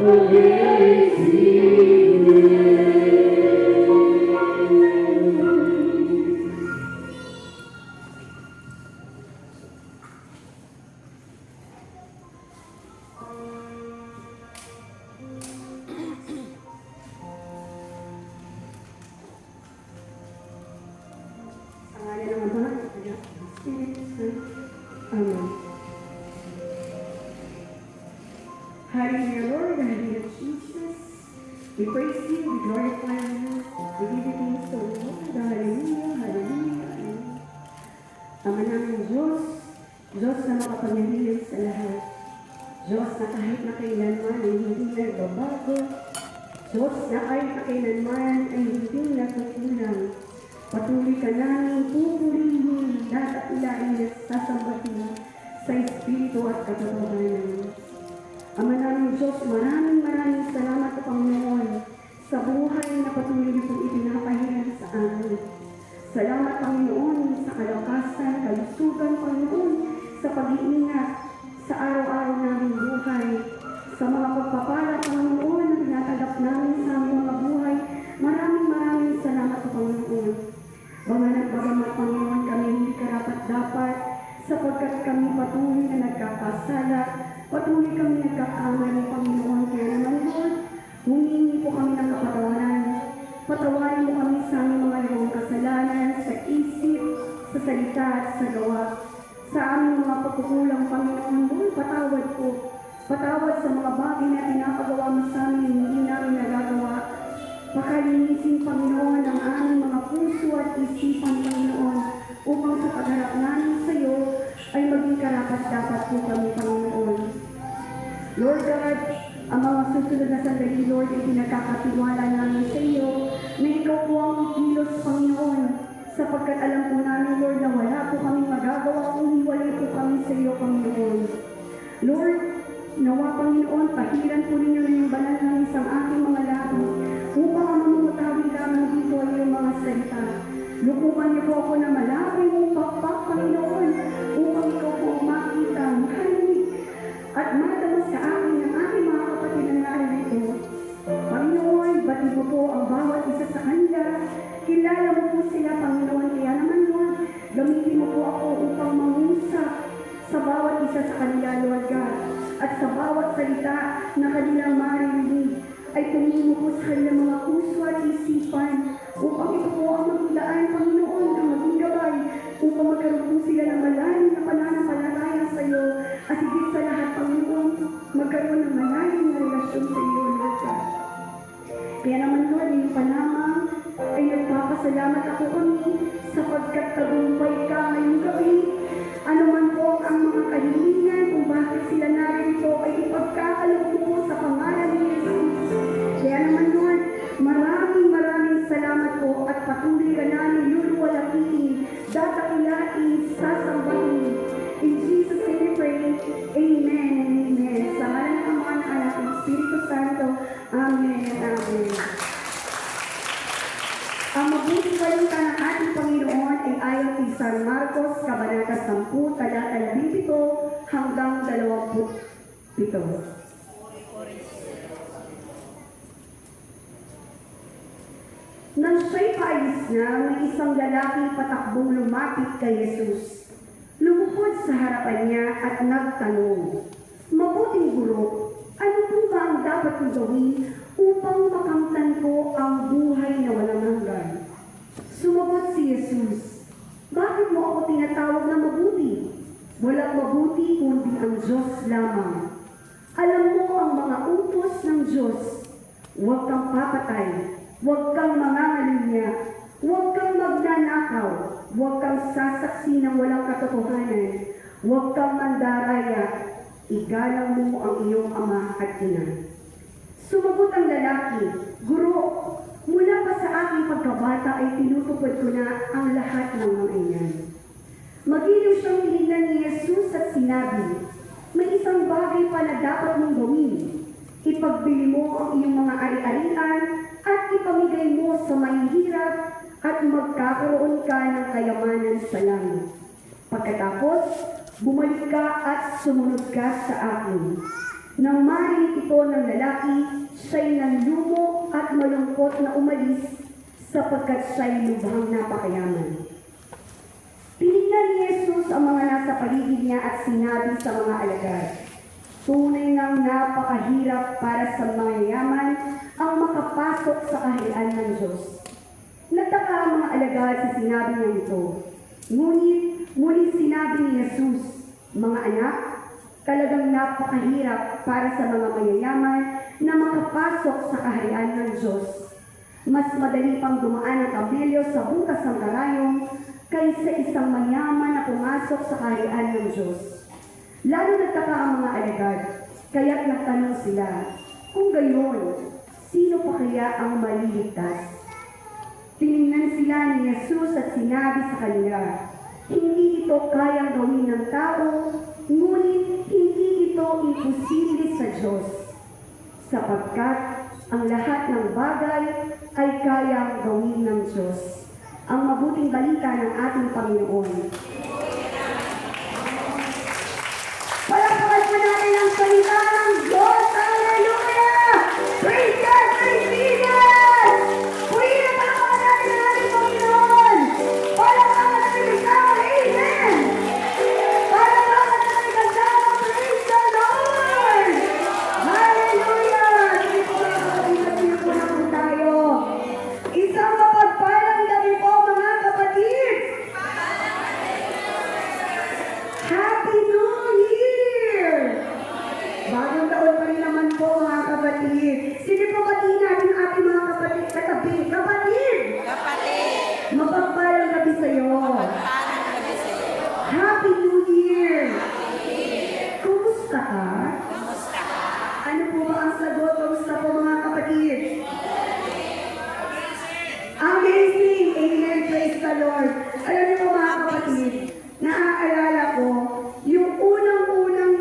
Amen. Hallelujah, Lord, hallelujah, Jesus. We praise you, we glorify you, we give you thanks to Lord. Hallelujah, hallelujah, hallelujah. Ama namin Diyos, Diyos na makapangyarihan sa lahat. Diyos na kahit na kailanman ay hindi nagbabago. Diyos na kahit na kailanman ay hindi nagkukulang. Patuloy ka namin pupurihin at ilain at sasambahin sa Espiritu at katotohanan. Ama namin Diyos, maraming salamat po Panginoon sa buhay na patuloy nitong ipinapahiran sa amin. Salamat Panginoon sa kalakasan, kalusugan Panginoon, sa pag-iingat sa araw-araw naming buhay, sa mga pagpapala Panginoon na tinatanggap namin sa aming mga buhay. Maraming salamat po Panginoon. Bagamat Panginoon kami hindi karapat-dapat sapagkat kami patuloy na nagkakasala, patuloy kami nagkakamali Panginoon. Kaya naman Lord, humingi po kami ng kapatawaran. Patawarin mo kami sa aming mga limang kasalanan, sa isip, sa salita at sa gawa. Sa aming mga pagkukulang Panginoon, Lord, patawad po. Patawad sa mga bagay na pinapagawa mo sa amin, hindi namin nagagawa. Pakalinisin Panginoon ang aming mga puso at isipan Panginoon upang sa pagharap namin sa iyo ay maging karapat-dapat po kami Panginoon. Lord God, ang mga susunod na sandali Lord ay pinagkakatiwala namin sa iyo na ikaw po ang kilos Panginoon sapagkat alam po namin Lord na wala po kami magagawa kung hiwalay po kami sa iyo Panginoon. Lord, nawa Panginoon, pahiran po ninyo na yung banal ng isang aking mga labi upang ang mamutawin lamang dito ay yung mga salita. Lukupan niyo po ako na malapit mong pakpak, Panginoon, upang ikaw po makita, mahalik, at matamas sa akin ng aking mga kapatid na narito. Panginoon, bati mo po ang bawat isa sa kanila. Kilala mo po sila, Panginoon, kaya naman, Lord, gamitin mo po ako upang mangusap sa bawat isa sa kanila, Lord God, at sa bawat salita na kanilang maririnig ay tumingin mo po sa kanilang mga puso at isipan upang ito po ang magdaan, Panginoon, ang maging gabay upang magkaroon po sila ng malalim na pananampalataya sa iyo at higit sa lahat, Panginoon, magkaroon ng malalim na relasyon sa iyo, Lord God. Kaya naman, Lord, yung panamang ay nagpapasalamat ako kami sapagkat tagumpay ka ngayong gabi. Ano man po ang mga kahilingan kung bakit sila narito ay ipagkakaloob mo sa pangalan ni Jesus. Kaya naman Lord, maraming salamat po at patuloy ka namin luluwalhatiin, dadakilain, sasambahin. In Jesus' name we pray, Amen and Amen. Sa ngalan ng Ama, ng Anak, ng Espiritu Santo, Amen and Amen. Ang mabuting balita ng ating Panginoon ay ayon kay San Marcos, Kabanata 10, talata 17 hanggang 27. Nang siya'y paalis na, may isang lalaking patakbong lumapit kay Jesus. Lumuhod sa harapan niya at nagtanong, "Mabuting guro, ano po ba ang dapat kong gawin upang makamtan ko ang buhay na walang hanggan?" Sumagot si Jesus, "Bakit mo ako tinatawag na mabuti? Walang mabuti kundi ang Diyos lamang. Alam mo ang mga utos ng Diyos. Huwag kang papatay, huwag kang mangangalunya, huwag kang magnanakaw, huwag kang sasaksi ng walang katotohanan, huwag kang mandaraya, igalang mo ang iyong ama at ina." Sumagot ang lalaki, "Guro, mula pa sa aking pagkabata ay tinutupad ko na ang lahat ng mga iyan." Magiliw siyang tinignan ni Jesus at sinabi, "May isang bagay pa na dapat mong gawin. Ipagbili mo ang iyong mga ari-arian at ipamigay mo sa mahihirap at magkakaroon ka ng kayamanan sa langit. Pagkatapos, bumalik ka at sumunod ka sa akin." Nang marinig ito ng lalaki, siya'y nanlumo at malungkot na umalis sapagkat siya'y lubhang napakayaman. Tinignan ni Jesus ang mga nasa paligid niya at sinabi sa mga alagad, tunay ngang napakahirap para sa mga yaman ang makapasok sa kaharian ng Diyos. Nagtaka ang mga alagad sa sinabi niya ito. Ngunit muling sinabi ni Jesus, mga anak, talagang napakahirap para sa mga mayayaman na makapasok sa kaharian ng Diyos. Mas madali pang dumaan ang kamelyo sa butas ng karayong kaysa isang mayaman na pumasok sa kaharian ng Diyos. Lalo nagtaka ang mga alagad, kaya't nagtanong sila, kung gayon, sino pa kaya ang maliligtas? Tinignan sila ni Jesus at sinabi sa kanila, hindi ito kayang gawin ng tao, ngunit hindi ito imposible sa Diyos, sapagkat ang lahat ng bagay ay kayang gawin ng Diyos. Ang mabuting balita ng ating Panginoon. Palakpakan po natin ang salita ng Diyos. Hallelujah! Praise God! Praise Jesus! Puri na palakpakan natin ang ating Panginoon. Palakpakan natin ang kasama. Amen! Palakpakan natin ang kasama. Praise the Lord! Hallelujah! Sige po mga kapatid, sige po na po tayo. Isang mapagpalang gabi po mga kapatid! Happy New Year! Bagong taon pa rin naman po mga kapatid. Sige po batiin natin ang ating mga kapatid katabi. Kapatid! Kapatid, Mapagpalang gabi sa iyo. paano gabi sa iyo? Happy New Year! Kumusta ka? Kumusta ka? Ano po ba ang sagot? Kumusta po mga kapatid? Amazing! Amen! Praise the Lord! Alam niyo po mga kapatid, naaalala ko, yung unang-unang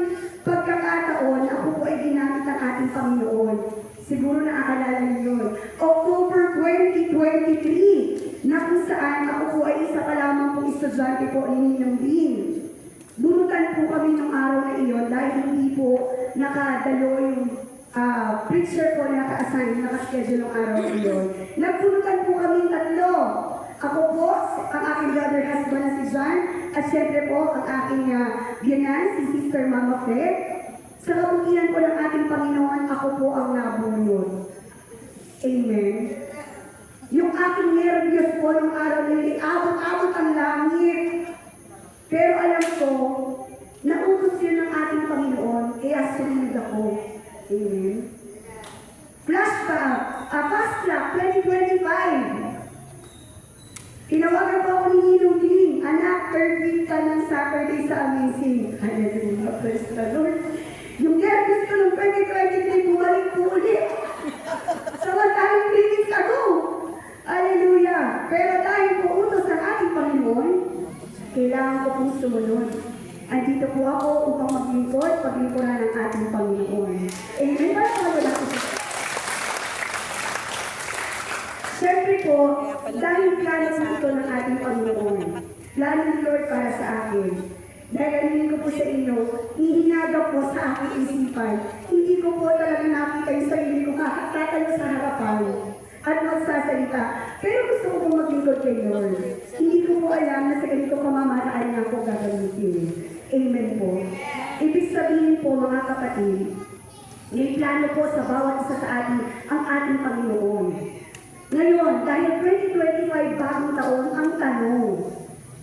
pagkakataon, ako po ay ginamit ng ating Panginoon. Siguro naaalala niyo yun. October 2023, na kung saan ako po ay isa pa lamang pong estudyante po ni Ninong Dean. Bunutan po kami ng araw na iyon dahil hindi po nakadalo yung preacher ko na naka-assign, naka-schedule ng araw na iyon. Nagbunutan po kami tatlo. Ako po, ang aking brother husband na si John, at syempre po, ang aking biyanan, si Sister Mama Fred. Sa kabutihan po ng ating Panginoon, ako po ang nabunod. Amen. Yung aking nervyos po ng araw na yun, abot-abot ang langit. Pero alam ko, nautos yun ng ating Panginoon, kaya sumunod ako. Amen. Flashback, fast track, 2025. Tinawagan po ako ni Ninong Ding, anak, third week ka ng Saturday sa Amazing. Hallelujah, praise the Lord. Yung nervous ko ng 2023, bumalik po ulit. Samantalang 3 weeks ago. Hallelujah. Pero dahil po utos ng ating Panginoon, kailangan ko pong sumunod. Andito po ako upang maglingkod, paglingkuran ng ating Panginoon. Amen. Wala ko. Siyempre po, dahil plano po ito ng ating Panginoon, plano ni Lord para sa akin. Dahil alinin ko po sa inyo, hihinagap po sa aking isipan. Hindi ko po talaga nakita yung sarili ko kakatatayo sa harapan at magsasalita. Pero gusto ko po maglingkod kay Lord. Hindi ko po alam na sa ganito pamamaraan niya ako gagamitin. Amen po. Ibig sabihin po mga kapatid, may plano po sa bawat isa sa atin ang ating Panginoon. Ngayon, dahil 2025 bagong taon, ang tanong,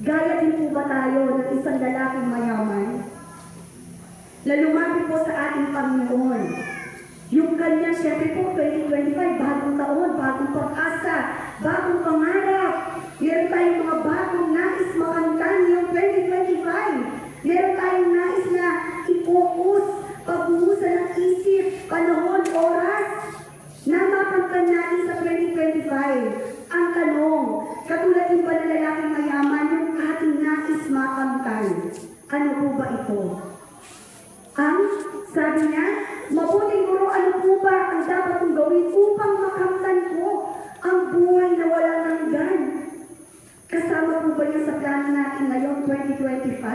gaya din po ba tayo ng isang lalaking mayaman na lumapit po sa ating Panginoon? Yung kanya, syempre po, 2025, bagong taon, bagong pag-asa, bagong pangarap. Meron tayong mga bagong nais makamtan yung 2025. Meron tayong nais na i-focus, pagbuhusan ng isip, panahon, oras, na makamtan natin sa 2025. Ang tanong, katulad yung ba na lalaking mayaman, yung ating nais makamtan. Ano po ba ito? Sabi niya, mabuting guro, ano po ba ang dapat kong gawin upang makamtan ko ang buhay na walang hanggan? Kasama po ba niya sa plano natin ngayon, 2025?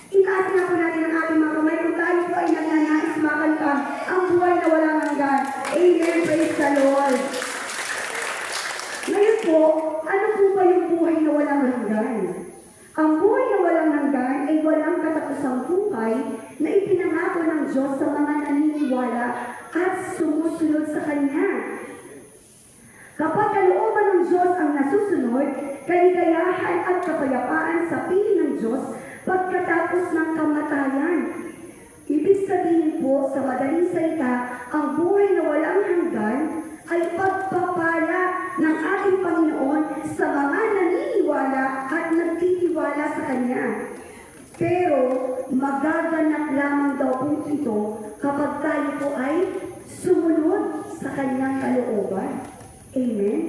Itaas na po natin ang ating mga kamay kung tayo po ay nagnanais makamtan Diyos sa mga naniniwala at sumusunod sa Kanya. Kapag kalooban ng Diyos ang nasusunod, kaligayahan at kapayapaan sa piling ng Diyos pagkatapos ng kamatayan. Ibig sabihin po sa madaling salita, ang buhay na walang hanggan ay pagpapala ng ating Panginoon sa mga naniniwala at nagtitiwala sa Kanya. Pero magaganap lamang daw po ito kapag tayo po ay sumunod sa Kanyang kalooban. Amen?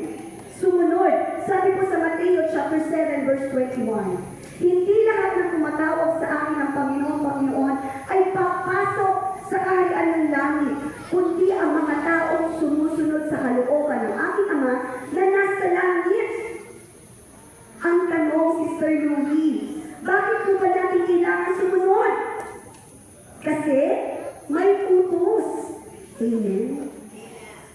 Sumunod. Sabi po sa Mateo chapter 7 verse 21, hindi lahat ng tumatawag sa akin ng Panginoon, Panginoon ay papasok sa kaharian ng langit, kundi ang mga taong sumusunod sa kalooban ng aking Ama na nasa langit. Ang tanong, Sister Louie, bakit po ba natin kailangan sumunod? Kasi may utos. Amen?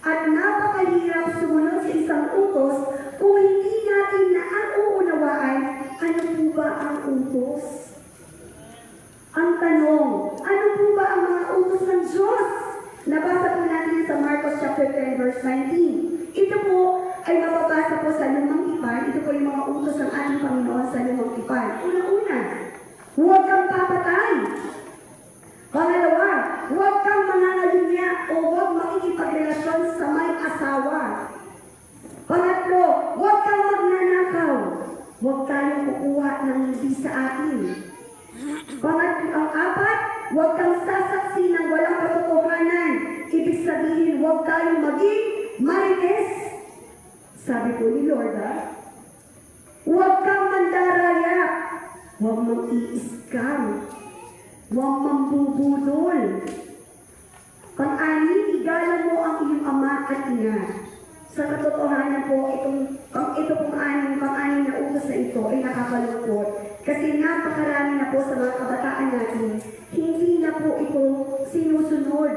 At napakahirap sumunod sa isang utos kung hindi natin nauunawaan ano po ba ang utos. Ang tanong, ano po ba ang mga utos ng Diyos? Nabasa po natin sa Marcos chapter 10 verse 19. Ito po ay mababasa po sa lumang tipan. Ito po yung mga utos ng ating Panginoon sa lumang tipan. Una-una, huwag kang papatay. Pangalawa, huwag kang mangangalunya o huwag makikipagrelasyon sa may asawa. Pangatlo, huwag kang magnanakaw. Huwag tayong kukuha ng hindi sa atin. Ang apat, huwag kang sasaksi ng walang katotohanan. Ibig sabihin, huwag tayong maging marites. Sabi po ni Lord, huwag kang mandaraya. Huwag mong i-scam. Huwag mambubudol. Pang-anim, igalang mo ang iyong ama at ina. Sa katotohanan po, ito pang-anim na utos na ito ay nakakalungkot. Kasi napakarami na po sa mga kabataan natin, hindi na po ito sinusunod.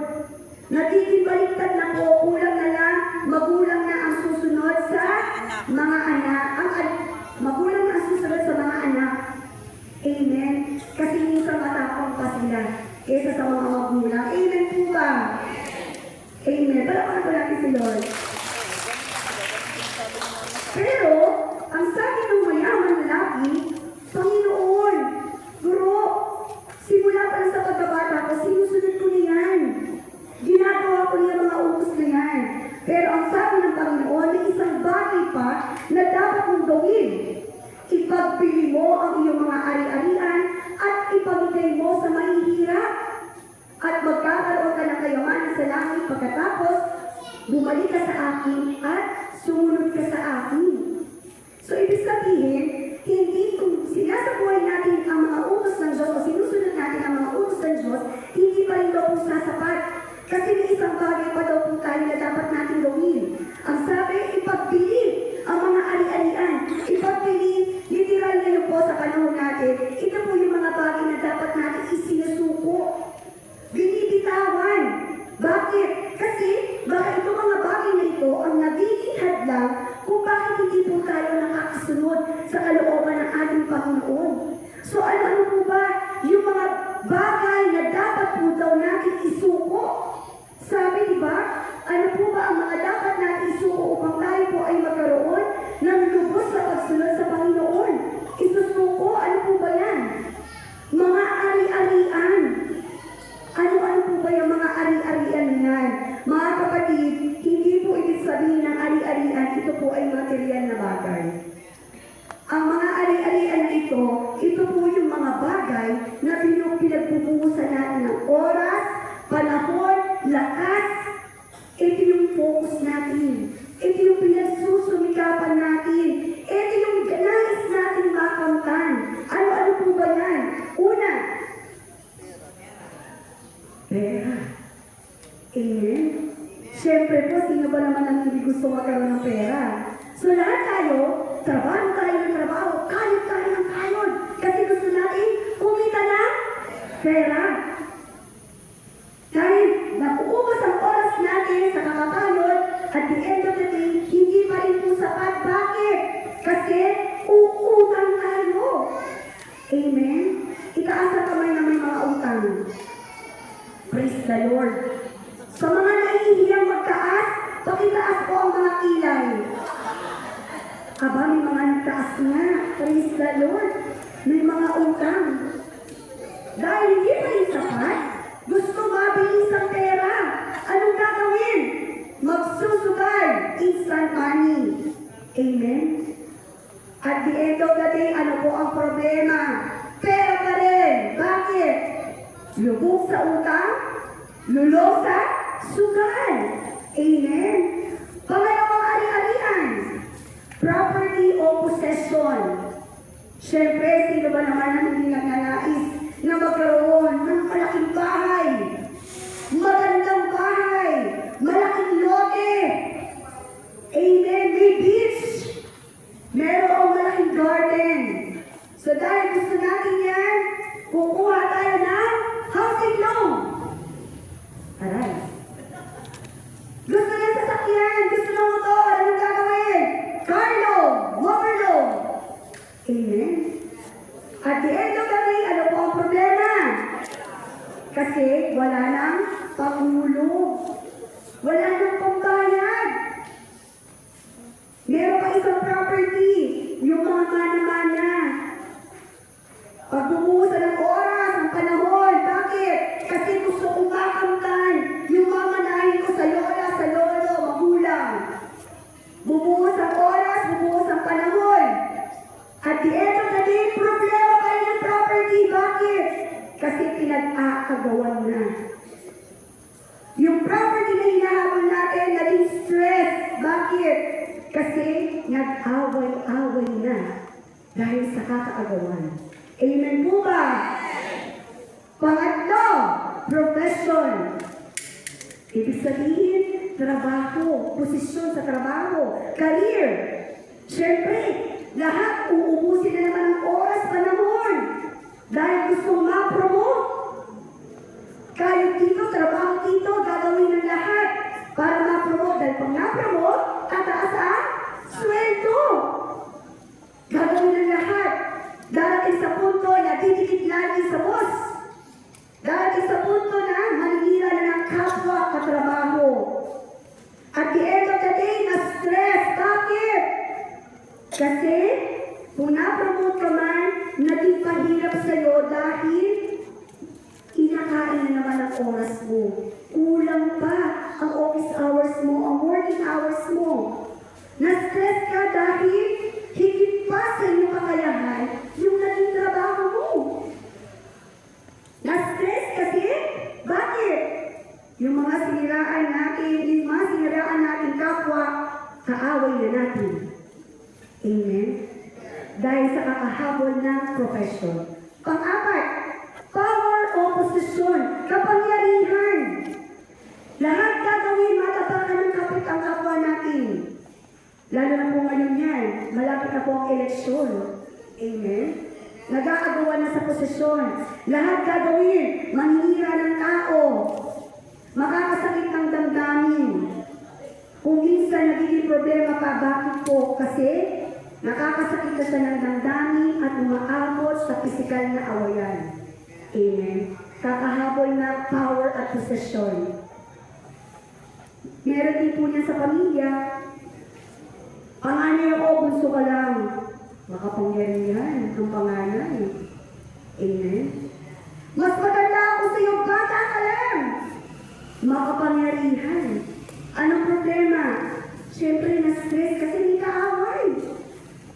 Nagiging baliktad na po, kulang na lang, magulang na ang susunod sa mga anak. Magulang na ang susunod sa mga anak. Amen. Kasi minsan matapang pa sila kaysa sa mga magulang. Amen po ba? Amen. Palakpakan ko natin si Lord. Pero, ang sabi ng mayaman na laki, Panginoon, Guro, simula pa lang sa pagkabata ko, sinusunod ko na yan. Ginagawa ko niya mga utos na yan. Pero ang sabi ng Panginoon, may isang bagay pa na dapat mong gawin. Ipagpili mo ang iyong mga ari-arian at ipamigay mo sa mahihirap. At magkakaroon ka ng kayamanan sa langit pagkatapos bumalik ka sa akin at sumunod ka sa akin. So, ibig sabihin, hindi kung sinasa buhay natin ang mga utos ng Diyos o sinusunod natin ang mga utos ng Diyos, hindi pa rin daw po sasapat. Kasi may isang bagay pa daw po tayo na dapat natin gawin. Ang sabi, ipagpili ang mga ari-arian. Ipagpili, literal ngayon po sa panahon natin, ito po yung mga bagay na dapat natin isinusuko. Binibitawan. Bakit? Kasi baka itong mga bagay na ito ang nagiging hadlang kung bakit hindi po tayo nakakasunod sa kalooban ng ating Panginoon. So ano po ba yung mga bagay na dapat po daw natin isuko? Sabi, di ba? Ano po ba ang mga dapat natin isuko upang tayo po ay magkaroon ng lubos sa pagsunod sa Panginoon? Isusuko, ano po ba yan? Mga ari-arian. Ano-ano po ba yung mga ari-arian yan? Mga kapatid, hindi po ibig sabihin ng ari-arian, ito po ay material na bagay. Ang mga ari-arian na ito po yung mga bagay na pinagpupuhusan natin ng oras, panahon, lakas. Ito yung focus natin. Ito yung pinagsusumikapan natin. Ito yung nais natin makamtan. Ano-ano po ba yan? Una, pera. Amen? Siyempre po, sino ba naman ang hindi gusto magkaroon ng pera? So lahat tayo, trabaho tayo ng trabaho, kayod tayo ng kayod. Kasi gusto natin kumita ng pera. Dahil nakuubos ang oras natin sa kakakayod, at the end of the day, hindi pa rin po sapat. Bakit? Kasi uutang tayo. Amen? Itaas ang kamay na may mga utang. Praise the Lord. Sa mga nahihiyang magtaas, pakitaas po ang mga kilay. Aba, may mga nagtaas nga. Praise the Lord. May mga utang. Dahil hindi pa rin sapat, gusto mabilis ang pera. Anong gagawin? Magsusugal. Instant money. Amen? At the end of the day, ano po ang problema? Pera pa rin. Bakit? Lubog sa utang, lulog sa sugal. Amen? Pangalawang ari-arian, property o possession. Siyempre, sino ba naman ang hindi nagnanais na magkaroon ng malaking bahay, magandang bahay, malaking lote, amen, may beach, merong malaking garden. So dahil gusto natin yan, kukuha tayo ng housing loan. Aray. Gusto ng sasakyan, gusto ng motor, anong gagawin? Car loan, motor loan. Amen. At the end of the day, ano po ang problema? Kasi wala nang panghulog. Wala nang pambayad. Meron pa isang property, yung mga mana-mana. Pag bumuhusa ng oras, ng panahon, bakit? Kasi gusto kong makamtan yung mamanahin ko sa lola, sa lolo, magulang. Bumuhos ang oras, bumuhos ang panahon. At the end of the day, problema pa rin ang property. Bakit? Kasi pinag-aagawan na. Yung property na hinahabol natin, naging stress. Bakit? Kasi nag-away-away na dahil sa kakaagawan. Amen po ba? Pangatlo, profession. Ibig sabihin, trabaho, posisyon sa trabaho, career. Siyempre, lahat uubusin na naman ang oras, panahon. Dahil gusto ma-promote. Kahit dito, trabaho dito, gagawin ng lahat para ma-promote. Dahil pag na-promote, tataas ang sweldo. Gagawin ng lahat. Darating sa punto na didikit lagi sa boss. Darating sa punto na manihira na ng kapwa katrabaho. At the end of the day, na-stress. Bakit? Kasi, kung na-promote ka man, naging pahirap sa'yo dahil inakain na naman ang oras mo. Kulang pa ang office hours mo, ang working hours mo. Na-stress ka dahil higit pa sa iyong kakayahan yung naging trabaho mo. Na-stress kasi, bakit? Yung mga siniraan natin kapwa, kaaway na natin. Amen? Dahil sa kakahabol ng profession. Pang-apat, power o posisyon, kapangyarihan. Lahat gagawin, matapakan ng kapit ang kapwa natin. Lalo na po ngayon yan, malapit na po ang eleksyon. Amen? Nag-aagawa na sa posisyon. Lahat gagawin, manihira ng tao. Makakasakit ng damdamin. Kung minsan nagiging problema ka, bakit po? Kasi nakakasakit ka siya ng damdamin at umaabot sa pisikal na awayan. Amen? Kakahabol ng power at posisyon. Meron din po niya sa pamilya. Panganay ako, bunso ka lang. Makapangyarihan ang panganay. Amen? Mas maganda ako sa iyo, bata ka lang. Makapangyarihan. Anong problema? Siyempre, na-stress kasi may kaaway.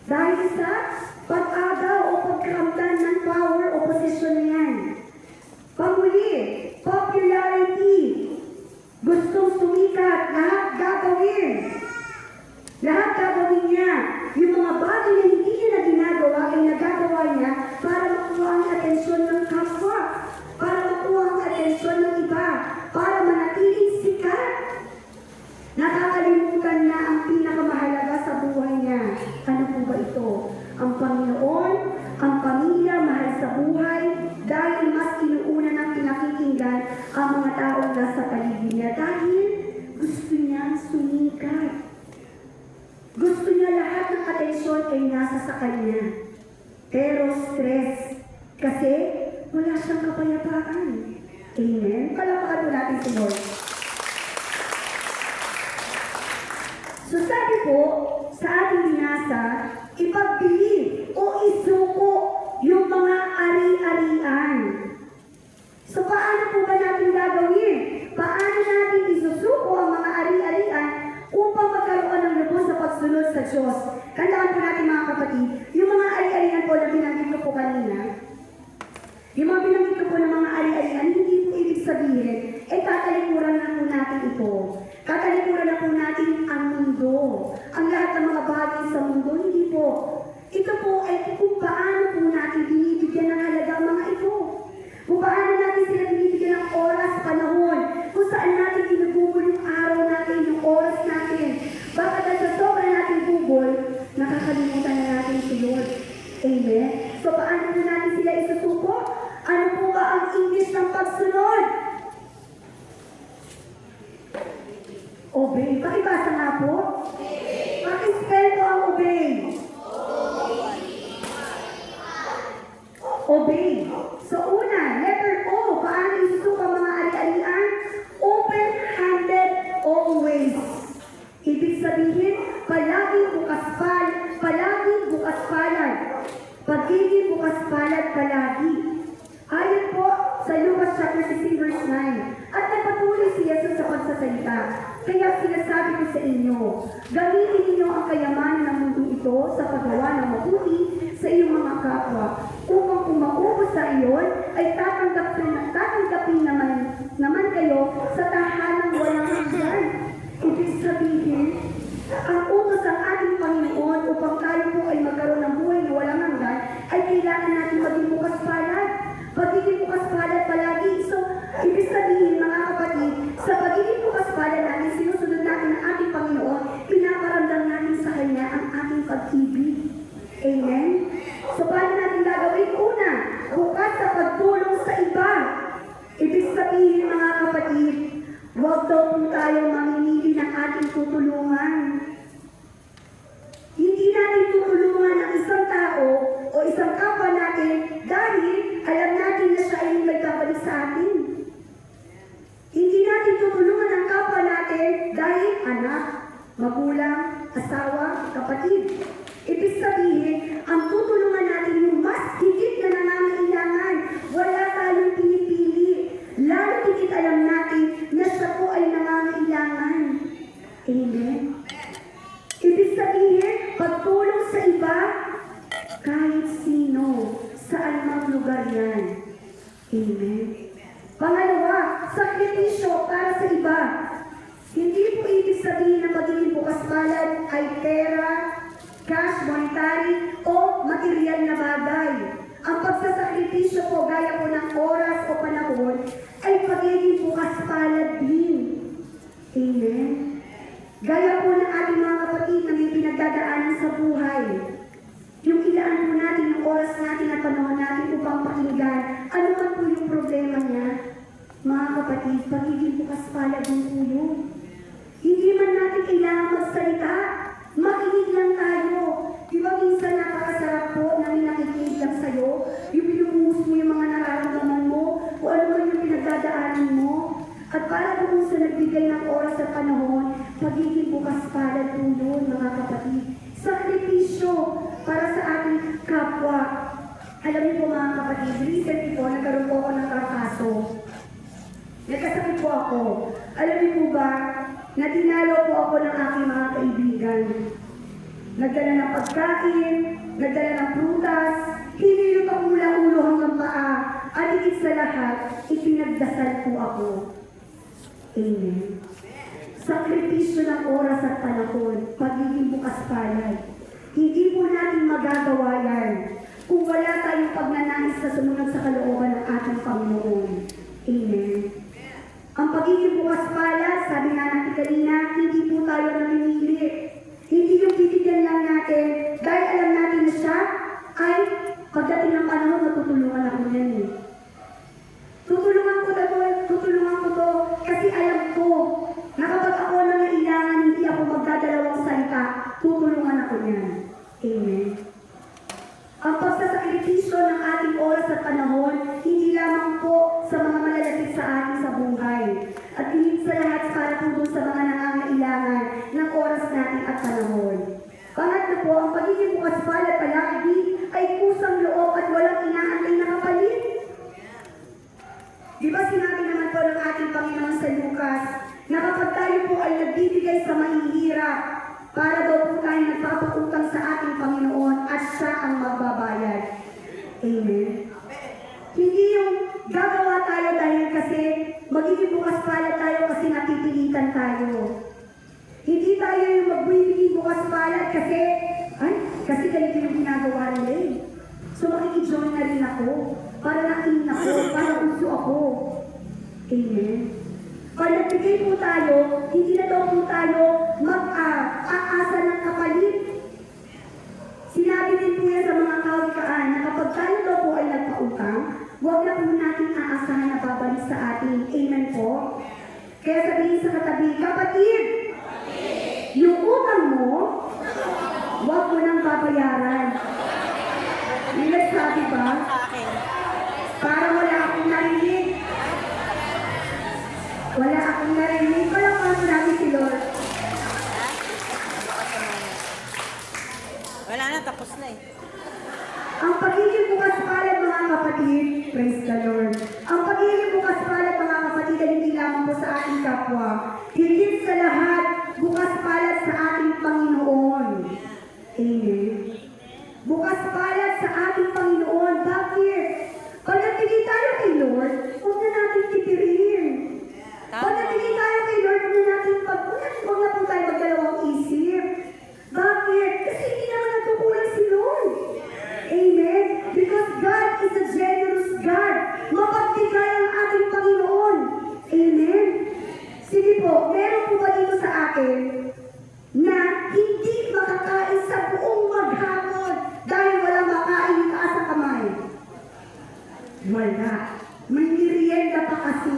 Dahil sa pag-agaw o pagkakamtan ng power o posisyon na yan. Panghuli, popularity. Gustong sumikat, lahat gagawin. Lahat gagawin niya. Yung mga bagay na hindi niya na ginagawa ay nagagawa niya para makuha ang atensyon ng kapwa. Para makuha ang atensyon ng iba. Para manatiling sikat. Nakakalimutan na ang pinakamahalaga sa buhay niya. Ano po ba ito? Ang Panginoon, ang pamilya, mahal sa buhay, dahil mas inuuna ng pinakikinggan ang mga taong nasa paligid niya. Dahil gusto niya sumikat. Gusto niya lahat ng atensyon ay nasa sa kanya. Pero stress. Kasi wala siyang kapayapaan. Amen? Palakpakan Lord. So sabi po, sa ating binasa, ipagbili o isuko yung mga ari-arian. So paano po ba natin gagawin? Paano natin isusuko ang mga ari-arian upang magkaroon ng lubos sa pagsunod sa Diyos? Tandaan po natin mga kapatid, yung mga ari-arian po na binanggit ko po kanina, yung mga binanggit ko po ng mga ari-arian, hindi po ibig sabihin, tatalikuran na po natin ito. Tatalikuran na po natin ang mundo. Ang lahat ng mga bagay sa mundo, hindi po. Ito po ay kung paano po natin binibigyan ng halaga ang mga ito. Kung paano natin sila binibigyan ng oras, panahon, kung saan natin ginugugol yung araw natin, yung oras natin. Baka dahil sa sobra natin gugol, nakakalimutan na natin si Lord. Amen? So paano po natin sila isusuko? Ano po ba ang English ng pagsunod? Obey. Pakibasa nga po. Pakispell po ang obey. Obey. So una, letter O. Paano isusuko ang mga ari-arian? Open-handed always. Ibig sabihin, palaging bukas palad. Pagiging bukas palad palagi. Ayon po sa Lucas chapter 16 verse 9. At nagpatuloy si Jesus sa pagsasalita. Kaya sinasabi ko sa inyo, gamitin ninyo ang kayamanan ng mundo ito sa paggawa ng mabuti sa iyong mga kapwa. Upang kung maubos sa iyon, ay tatanggapin naman kayo sa tahanang walang hanggan. Ibig sabihin, ang utos ng ating Panginoon upang tayo po ay magkaroon ng buhay na walang hanggan, ay kailangan natin maging bukas palad. Pagiging bukas palad palagi. So, ibig sabihin mga kapatid, sa pagiging bukas palad natin, sinusunod natin ang ating Panginoon, pinaparamdam natin sa Kanya ang ating pag-ibig. Amen? So, paano natin gagawin? Una, bukas sa pagtulong sa iba. Ibig sabihin mga kapatid, huwag daw po tayong mamimili ng ating tutulungan. Hindi natin tutulungan ang isang tao o isang kapwa natin dahil alam natin na siya ay nagkabalik sa atin. Hindi natin tutulungan ang kapwa natin dahil anak, magulang, asawa, kapatid. Ibig sabihin, ang tutulungan natin yung mas higit na nangangailangan. Wala tayong pinipili. Lalo higit alam natin na siya po ay nangangailangan. Amen? Ibig sabihin, pagtulong sa iba, kahit sino, saan mang lugar yan. Amen? Pangalawa, sakripisyo para sa iba. Hindi po ibig sabihin na pagiging bukas palad ay pera, cash, monetary, o material na bagay. Ang pagsasakripisyo po, gaya po ng oras o panahon, ay pagiging bukas palad din. Amen? Gaya po ng ating mga kapatid na may pinagdadaanan sa buhay. Yung ilaan po natin, yung oras natin at panahon natin upang pakinggan, ano man po yung problema niya, mga kapatid, pagiging bukas palad din po yun. Hindi man natin kailangan magsalita, makinig lang tayo. Di ba minsan napakasarap po na may nakikinig lang sa'yo, yung pinupuhos mo yung mga nararamdaman mo, o ano man yung pinagdadaanan mo. At para po sa nagbigay ng oras at panahon, pagiging bukas palad po yun, mga kapatid. Sakripisyo para sa ating kapwa. Alam niyo po mga kapatid, recently po, nagkaroon po ako ng trangkaso. Nagkasakit po ako. Alam niyo po ba, na dinalo po ako ng aking mga kaibigan. Nagdala ng pagkain, nagdala ng prutas, hinilot ang ulo hanggang paa, at higit sa lahat, ipinagdasal po ako. Amen. Sakripisyo ng oras at panahon, pagiging bukas palad. Hindi po natin magagawa yan kung wala tayong pagnanais na sumunod sa kalooban ng ating Panginoon. Amen. Ang pagiging bukas palad, sabi nga natin kanina, hindi po tayo namimili. Hindi yung bibigyan lang natin dahil alam natin na siya ay pagdating ng panahon, matutulungan ako yan eh. Tutulungan ko to kasi alam ko na kapag ako nangailangan, hindi ako magdadalawang salita, tutulungan ako yan. Amen. Ang pagsasakripisyo ng ating oras at panahon, hindi lamang po sa mga malalapit sa atin sa buhay. At sa mga nangangailangan ng oras natin at panahon. Pangatlo po, ang pagiging bukas palad palagi ay kusang loob at walang inaantay na kapalit. Di ba sinabi naman po ng ating Panginoon sa Lucas na kapag tayo po ay nagbibigay sa mahihirap, para daw po tayo nagpapautang sa ating Panginoon at siya ang magbabayad. Amen. Hindi yung gagawa tayo dahil kasi magiging bukas palad tayo kasi napipilitan tayo. Hindi tayo yung magbibigay bukas palad kasi ganito yung ginagawa nila eh. So makikijoin na rin ako para nakin ako, para uso ako. Amen. Pag nagbigay po tayo, hindi na daw po tayo mag-aasa ng kapalit. Sinabi din po yan sa mga kawikaan na kapag tayo daw po ay nagpautang, huwag na po natin aasahan na babalik sa atin. Amen po? Kaya sabihin sa katabi, kapatid, yung utang mo, huwag mo nang babayaran. Yung nagsabi ba? Sa akin. Para wala akong narinig. Wala akong narinig. Walang paso natin si Lord. Wala na, tapos na eh. Ang pagiging bukas palad mga kapatid, praise the Lord. Ang pagiging bukas palad mga kapatid ay hindi lamang po sa ating kapwa. Higit sa lahat, bukas palad sa ating Panginoon. Amen. Bukas palad sa ating Panginoon. Bakit? Pag nagbigay tayo kay Lord, huwag na natin titirin. Pag nagbigay tayo kay Lord, huwag na po tayo magdalawang isip. Bakit? Kasi hindi naman nagkukulang si Lord. Amen? Because God is a generous God. Mapagbigay ang ating Panginoon. Amen? Sige po, meron po ba dito sa akin na hindi makakain sa buong maghapon dahil walang makain itaas sa kamay? Wala. May merienda pa kasi.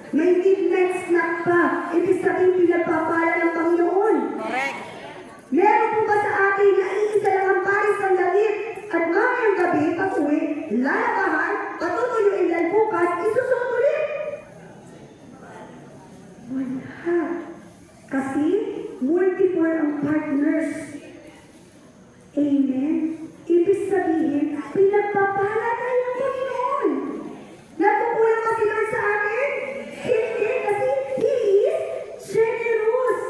May midnight snack pa. Ibig sabihin pinagpapala ng Panginoon. Correct. Meron po ba sa atin na iisa lang ang paris ng damit at mamayang gabi pag uwi, lalabahan, patutuyuin dahil bukas, isusunod ulit? Wala. Kasi multiple ang partners. Amen. Ibig sabihin, pinagpapala tayo ng Panginoon. Nagkukulang ba si Lord sa atin? Hindi, kasi He is generous.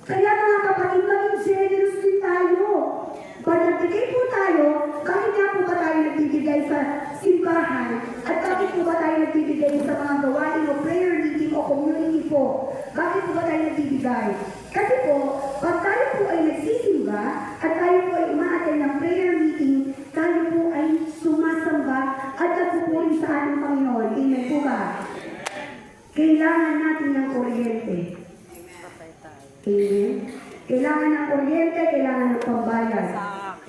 Kaya mga kapatid, maging generous din tayo. Pag nagbigay po tayo, bakit nga po ba tayo nagbibigay sa simbahan? At bakit po ba tayo nagbibigay sa mga gawain o prayer meeting o community po? Bakit po ba tayo nagbibigay? Kasi po, pag tayo po ay nagsisimba at tayo po ay umaattend ng prayer meeting, tayo po ay sumasamba at nagpupuri sa ating Panginoon. Amen po ba? Kailangan natin ng kuryente. Amen. Kailangan ng kuryente, kailangan ng pambayad.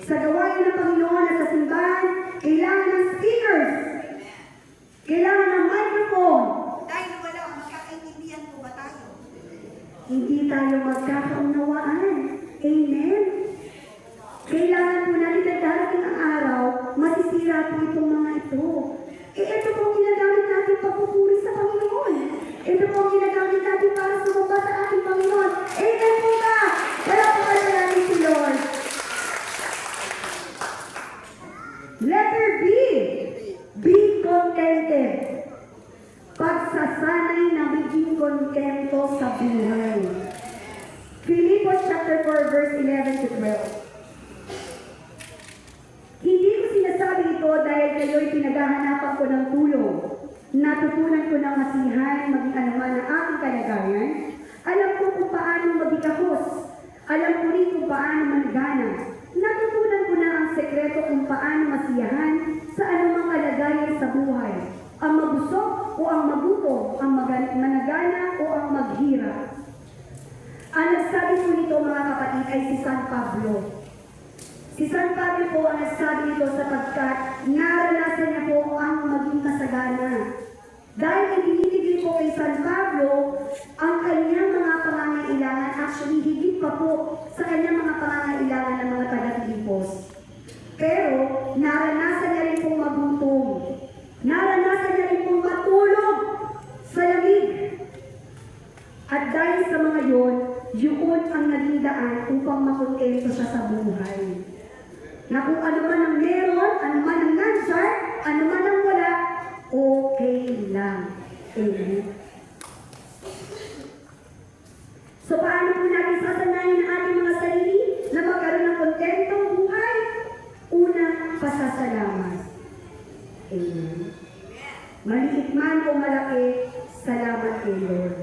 Sa gawain ng Panginoon at sa simbahan, kailangan ng speakers. Kailangan ng microphone. Dahil wala, magkakaintindihan po ba tayo? Hindi tayo magkakaunawaan. Amen. Kailangan po natin na darating ang araw, masisira po itong mga ito. Ito po ang ginagamit natin pagpupuri sa Panginoon. Ito po ang ginagamit natin para sumamba sa ating Panginoon. Amen po ba? Wala po ba natin si Lord? Letter B. Be contented. Pagsasanay na maging kontento sa buhay. Philippians chapter 4 verse 11 to 12. Hindi ko sinasabi ito dahil kayo'y pinaghahanapan ko ng tulong. Natutunan ko ng masihan, maging anuman ang aking kalagayan. Alam ko kung paano magikahos. Alam ko rin kung paano managana. Natutunan ko na ang sekreto kung paano masiyahan sa anumang kalagayan sa buhay. Ang mabusog o ang magutom, ang managana o ang maghirap. Ang nagsabi po nito mga kapatid ay si San Pablo. Si San Pablo po ang nagsabi nito sapagkat naranasan niya po ang maging kasagana. Dahil ibinibigay po kay San Pablo ang kanyang mga pangangailangan, actually higit pa po sa kanyang mga pangangailangan ng mga taga-Pilipos. Pero naranasan niya rin pong magutom. Naranasan niya rin pong matulog sa lamig. At dahil sa mga yon, yun ang naging daan upang makontento siya sa buhay. Na kung ano man ang meron, ano man ang nandyan, ano man ang wala, okay lang. Amen. So paano po natin sasanayin ang ating mga sarili na magkaroon ng kontentong buhay? Una, pasasalamat. Amen. Maliit man o malaki, salamat kay Lord.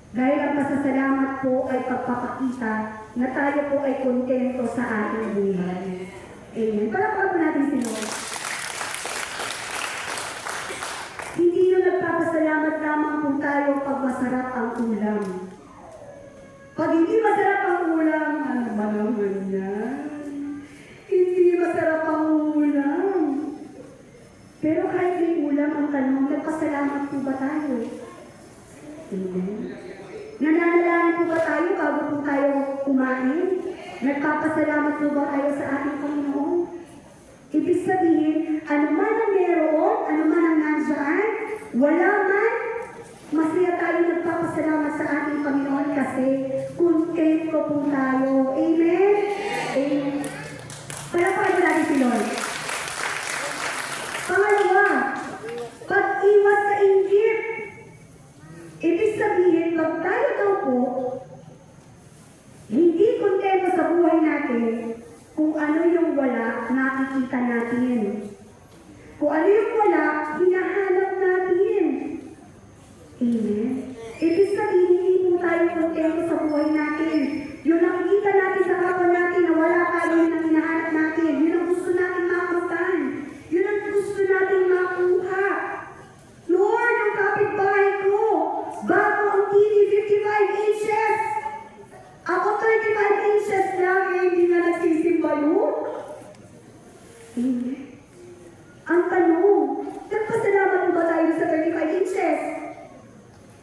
Dahil ang pasasalamat po ay pagpapakita na tayo po ay kontento sa ating buhay. Amen. Palakpakan po natin si Lord. Hindi yung nagpapasalamat lamang po tayo pag masarap ang ulam. Pag hindi masarap ang ulam, ano ba naman yan? Hindi masarap ang ulam. Pero kahit may ulam ang tanong, nagpasalamat po ba tayo? Amen. Nananalangin po ba tayo bago po tayo kumain? Nagpapasalamat po ba tayo sa ating Panginoon? Ibig sabihin, ano man ang meron, ano man ang nandiyan, wala man, masaya tayo nagpapasalamat sa ating Panginoon kasi kontento po tayo. Amen? Amen. Palakpakan po natin si Lord. Pangalawa, pag-iwas sa inggit. Ibig sabihin, pag tayo daw po, hindi kontento sa buhay natin, kung ano yung wala, nakikita natin. Kung ano yung wala, hinahanap natin. Amen. Ibig sabihin, hindi po tayo kontento sa buhay natin. Yung nakikita natin sa kapwa natin na wala tayo, yun ang hinahanap natin. Yun ang gusto natin makamtan. Yun ang gusto natin makuha. Lord, ang kapitbahay ko, bago ang TV 55 inches, ako 35 inches lang, eh, hindi na nagsisimba yun. Amen. Ang tanong, nagpasalamat mo ba tayo sa 35 inches?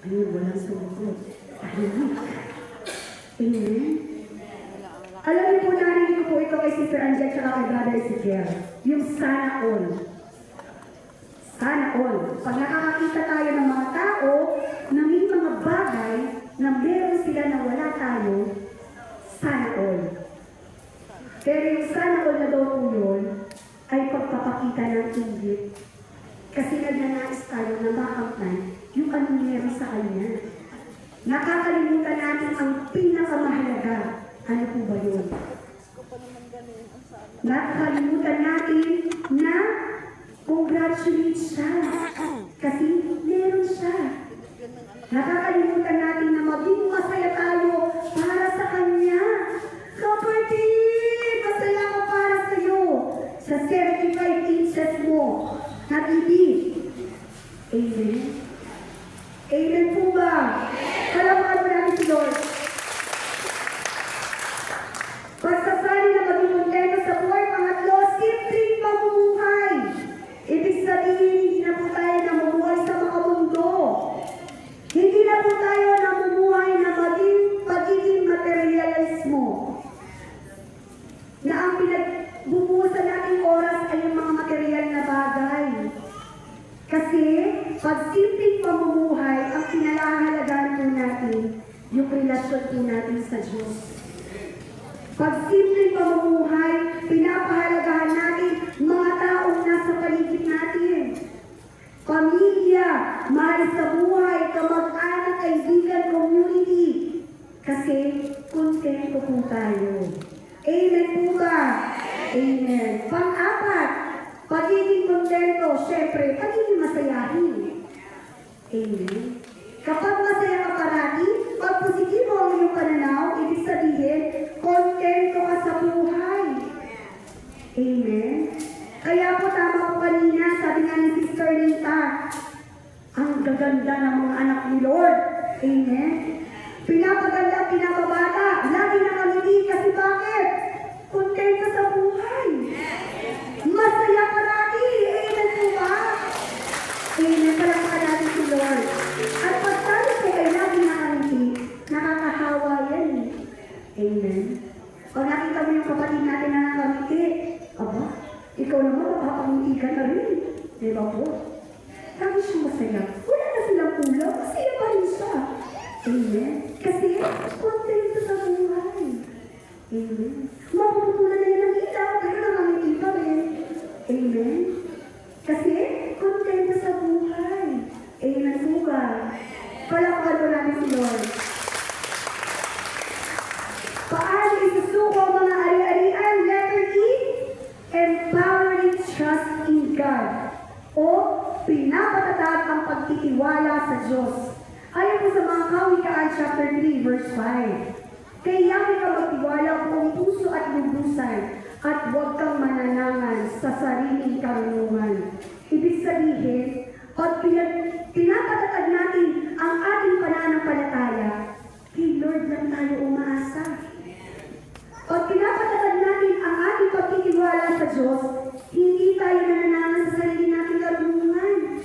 Ayun, walang sumunod. Tahimik. Amen. Alam niyo po, narinig ko po ito kay Sister Angel at kay Brother Ezekiel. Yung sana all. Sana all. Pag nakakakita tayo ng mga tao na may mga bagay na meron sila na wala tayo, sana all. Pero yung sana all na daw po yun, ay pagpapakita ng inggit. Kasi nagnanais tayo na makamtan yung anong meron sa kanya. Nakakalimutan natin ang pinakamahalaga. Ano po ba yun? Nakakalimutan natin na congratulate siya. Kasi meron siya. Nakakalimutan natin na maging masaya tayo para sa kanya. Kapatid, masaya ko para sa iyo. Sa 75 inches mo na TV. Amen. Amen po ba? Palakpakan mo natin si Lord. Pagsasali na maging kontento sa buhay, pangatlo, simpleng pamumuhay. Ibig sabihin, hindi na po tayo namumuhay sa mga mundo. Hindi na po tayo namumuhay na pagiging materialismo. Na ang pinagbubusan nating oras ay yung mga material na bagay. Kasi, pag simpleng pamumuhay, ang pinalahalagaan po natin, yung relasyon po natin sa Diyos. Pag simpleng pamumuhay, pinapahalagahan natin mga taong nasa paligid natin. Pamilya, mahal sa buhay, kamag-anak, kaibigan, community. Kasi, kontento po tayo. Amen po ba? Amen. Pang-apat, pagiging kontento, syempre, pagiging masayahin. Amen. Kapag masaya ka parati, pag positibo ang iyong pananaw, ibig sabihin, kontento ka sa buhay. Amen. Kaya po tama po kanina, sabi nga ni Sister Nita, ang gaganda ng mga anak ni Lord. Amen. Pinapaganda, pinapabata, lagi nakangiti kasi bakit? Kontento sa buhay. Masaya parati. Amen po ba? Amen. Palakpakan natin si Lord. At pag tayo po ay lagi nakangiti, nakakahawa yan. Amen. Pag nakita mo yung kapatid natin na nakangiti, aba, ikaw naman mapapangiti ka na rin. Diba po? Lagi siya masaya. Wala na silang ulam, masaya pa rin siya. Amen? Kasi, kontento sa buhay. Amen? Mapuputulan na yan ng ilaw, pero nangangitin pa rin. Amen? Kasi, kontento sa buhay. Amen po ba? Palakpan ko namin si Lord. Paano isusuko ang mga ari-arian? Letter E, empowering trust in God. O, pinapatatag ang pagtitiwala sa Diyos. Ayon po sa mga Kawikaan chapter 3, verse 5. Kaya ka magtiwala buong puso at lubusan at huwag kang mananangan sa sariling karunungan. Ibig sabihin, pag pinapatatag natin ang ating pananampalataya, kay Lord lang tayo umaasa. Pag pinapatatag natin ang ating pagtitiwala sa Diyos, hindi tayo nananangan sa sarili nating karunungan.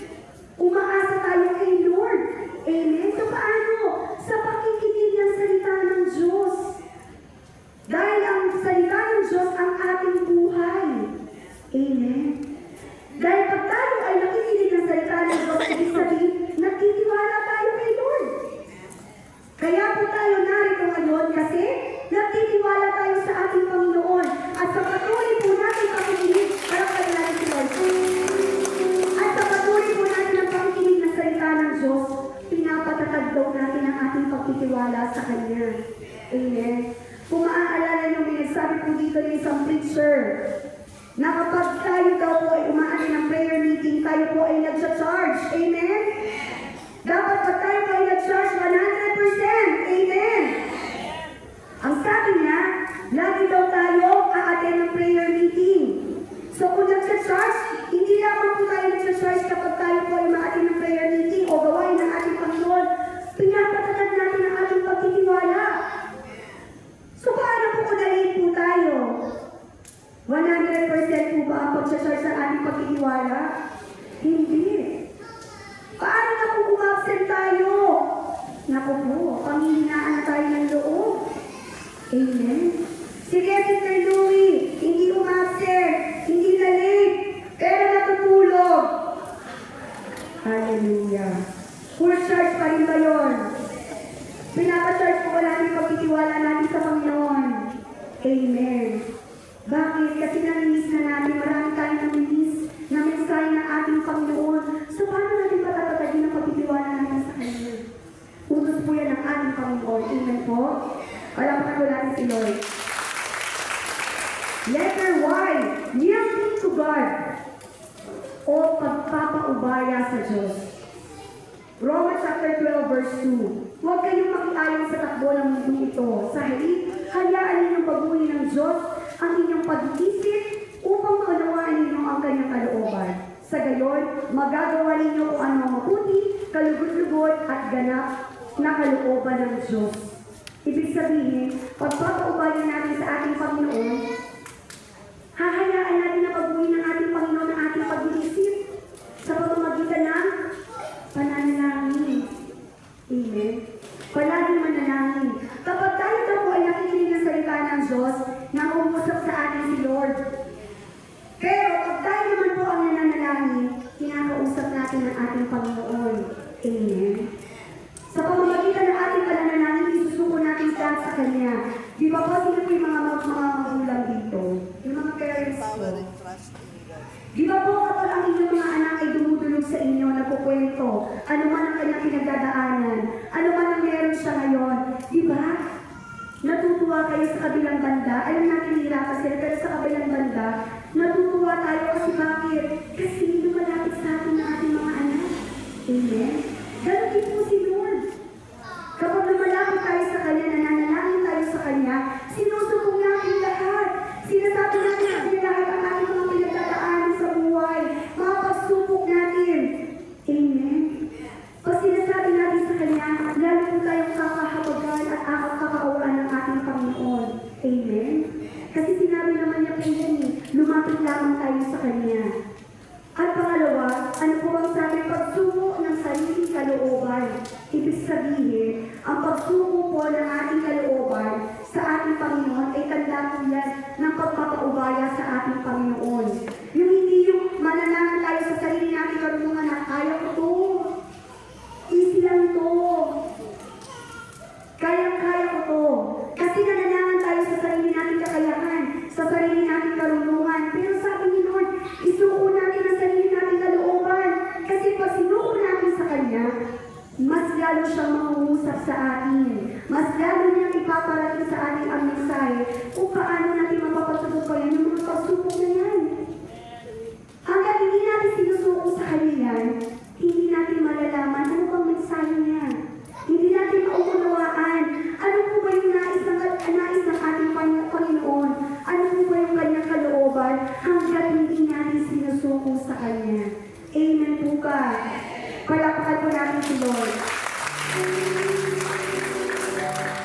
Umaasa tayo kay Lord. Amen? So paano? Sa pakikinig ng salita ng Diyos. Dahil ang salita ng Diyos ang ating buhay. Amen? Dahil pag tayo ay nakikinig ng salita ng Diyos, ibig sabihin, nagtitiwala tayo kay Lord. Kaya po tayo narito ngayon kasi nagtitiwala tayo sa ating Panginoon at sa patuloy po natin pakikinig, parang natin si Lord. At sa patuloy po natin ang pakikinig ng salita ng Diyos, pinapatatag daw natin ang ating pagtitiwala sa Kanya. Amen. Kung maaalala nyo, may nagsabi po dito ng isang preacher, na kapag tayo daw po ay umaanin ng prayer meeting, tayo po ay nag-charge. Amen? Dapat pag tayo po ay nag-charge 100%. Amen? Ang sabi niya, lagi daw tayo a-attend ng prayer meeting. So kung nag-charge, hindi lamang po tayo nag-charge kapag tayo po ay ma-attend ng prayer meeting o gawain ng ating Panginoon, pinapatatag natin ang ating pagtitiwala. So paano po kung na-late po tayo? 100% po ba ang pag-charge sa ating pagtitiwala? Hindi. Paano na kung umabsent tayo? Naku po, panghihinaan na tayo ng loob. Amen? Sige, Sister Louie, hindi umabsent, hindi na late, pero natutulog. Hallelujah. Full charge pa rin ba yun? Pinapacharge po ba natin pagtitiwala natin sa Panginoon? Amen. Bakit? Kasi naminis na natin, marami tayong naminis na mensahe ng ating Panginoon. So, paano natin patatatagin ang pagtitiwala natin sa Kanya? Utos po yan ng ating Panginoon. Amen po? Palapakan ko natin si Lord. Letter Y, yielding to God o pagpapaubaya sa Diyos. Romans chapter 12, verse 2. Huwag kayong makiayon sa takbo ng mundo ito. Sa halip, hayaan ninyong baguhin ng Diyos ang inyong pag-iisip upang maunawaan ninyo ang kanyang kalooban. Sa gayon, magagawa ninyo kung ano ang mabuti, kalugod-lugod at ganap na kalooban ng Diyos. Ibig sabihin, pagpapaubaya natin sa ating Panginoon, hahayaan natin na baguhin ng ating Panginoon ang ating pag-iisip sa pamamagitan ng pananalangin. Amen? Palaging manalangin. Kapag tayo daw po ay nakikinig ng salita ng Diyos, nangungusap sa atin si Lord. Pero pag tayo naman po ang nananalangin, kinakausap natin ang ating Panginoon. Amen? Sa pamamagitan ng ating pananalangin, isusuko natin sa Kanya. Di ba po sino po yung mga magulang dito? Yung mga parents po. Di ba po kapag ang inyong mga anak ay dumudulog sa inyo, nagkukwento, ano man ang kanyang pinagdadaanan, ano man ang meron siya ngayon, di ba? Natutuwa kayo sa kabilang banda, alam natin nahihirapan sila, pero sa kabilang banda, natutuwa tayo kasi bakit? Kasi lumalapit sa atin ng ating mga anak. Amen? Ganon din po si Lord. Kapag lumalapit tayo sa Kanya, nananalangin tayo sa Kanya, sinusubong natin lahat. Sinasabi natin lahat ang ating mga pinagdadaanan sa buhay, mga pagsubok natin. Amen? Pag sinasabi natin sa Kanya, lalo po tayong kakahabagan at kakaawaan ng ating Panginoon. Amen? Kasi sinabi naman niya po yan, lumapit lamang tayo sa Kanya. At pangalawa, ano po ang sabi? Pagsuko ng sariling kalooban. Ibig sabihin, ang pagsuko po ng ating kalooban sa ating Panginoon ay tanda po yan ng pagpapaubaya sa ating Panginoon. Yung hindi yung mananangan tayo sa sarili natin karunungan na kaya ko to. Easy lang to. siyang mangungusap sa atin. Mas lalo niyang ipaparating sa atin ang mensahe kung paano natin mapapatutupayan yung mga pagsubok na yan. Hanggat hindi natin sinusuko sa Kanya yan, hindi natin malalaman ano bang mensahe niya. Hindi natin mauunawaan ano po ba yung nais ng ating Panginoon. Ano po ba yung kanyang kalooban hanggat hindi natin sinusuko sa Kanya. Amen po ka. Palapakan po natin si Lord.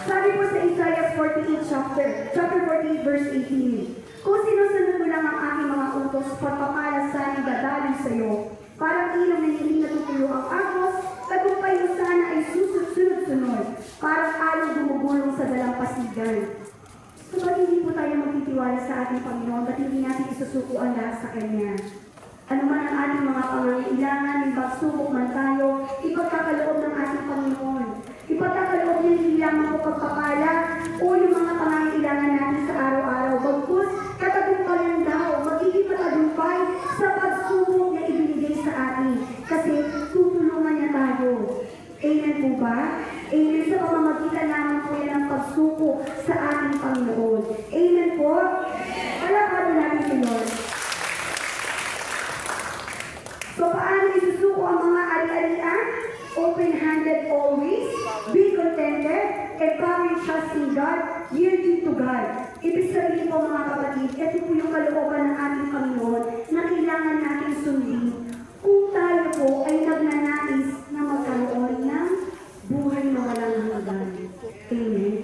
Sabi po sa Isaiah 48 chapter 48 verse 18, kung sinusunod mo lang ang aking mga utos, pagpapalasan ay dadaling sa iyo. Parang ilaw na hindi natutuyo ang agos, tagumpay mo sana ay sunod-sunod, parang along gumugulong sa dalampasigan. So, ba't hindi po tayo magtitiwala sa ating Panginoon, ba't hindi natin isusuko ang lahat sa Kanya? Ano man ang ating mga pangangailangan, may pagsubok man tayo, ipagkakaloob ng ating Panginoon. Ipagkakaloob niya hindi lamang po pagpapala o yung mga pangangailangan natin sa araw-araw. Bagkus, katagumpayan daw, magiging matagumpay sa pagsubok na ibinigay sa atin. Kasi tutulungan niya tayo. Amen po ba? Amen sa pamamagitan naman po yan ang pagsuko sa ating Panginoon. Amen po? Palakad natin si Lord. So, paano isusuko ang mga ari-arian? Open-handed always, be contented, empowering trusting God, yielding to God. Ibig sabihin po mga kapatid, ito po yung kalooban ng ating Panginoon na kailangan natin sundin kung tayo po ay nagnanais na magkaroon ng buhay na walang hanggan. Amen.